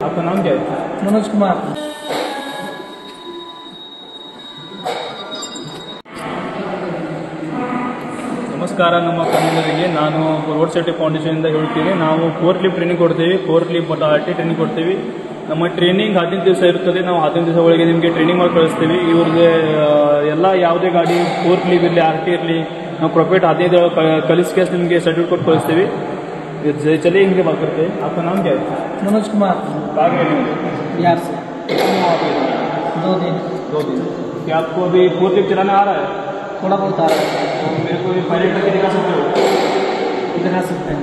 आपका नाम क्या है? मनोज कुमार। ನಮಸ್ಕಾರ ನಮ್ಮ ಕನ್ನಡಿಗರಿಗೆ ನಾನು ರೋಡ್ ಸೇಫ್ಟಿ ಫೌಂಡೇಶನಿಂದ ಹೇಳ್ತೀನಿ. ನಾವು ಫೋರ್ಕ್ ಲಿಫ್ಟ್ ಟ್ರೈನಿಂಗ್ ಕೊಡ್ತೀವಿ, ಫೋರ್ಕ್ ಲಿಫ್ಟ್ ಮತ್ತು RT ಟ್ರೈನಿಂಗ್ ಕೊಡ್ತೀವಿ. ನಮ್ಮ ಟ್ರೈನಿಂಗ್ 15 ದಿವಸ ಇರ್ತದೆ. ನಾವು 15 ದಿವಸ ಒಳಗೆ ನಿಮಗೆ ಟ್ರೈನಿಂಗ್ ಮಾಡಿ ಕಳಿಸ್ತೀವಿ. ಇವ್ರಿಗೆ ಎಲ್ಲ ಯಾವುದೇ ಗಾಡಿ ಫೋರ್ಕ್ ಲಿಫ್ಟ್ ಇರಲಿ RT ಇರಲಿ ನಾವು ಪ್ರೊಫೆಟ್ 15 ಕಲಿಸ್ ಕೇಸ್ ನಿಮಗೆ ಸರ್ಟಿಫಿಕೇಟ್ ಕೊಟ್ಟು ಕಳಿಸ್ತೀವಿ. चलिए इनके बात करते हैं. आपका नाम क्या है? मनोज कुमार। कहाँ गए? बिहार से। 2 दिन। 2 दिन। क्या आपको अभी फोर्क लिफ्ट चलाना आ रहा है? थोड़ा बहुत आ रहा है। तो मेरे को पायलट करके दिखा सकते हो? दिखा सकते हैं।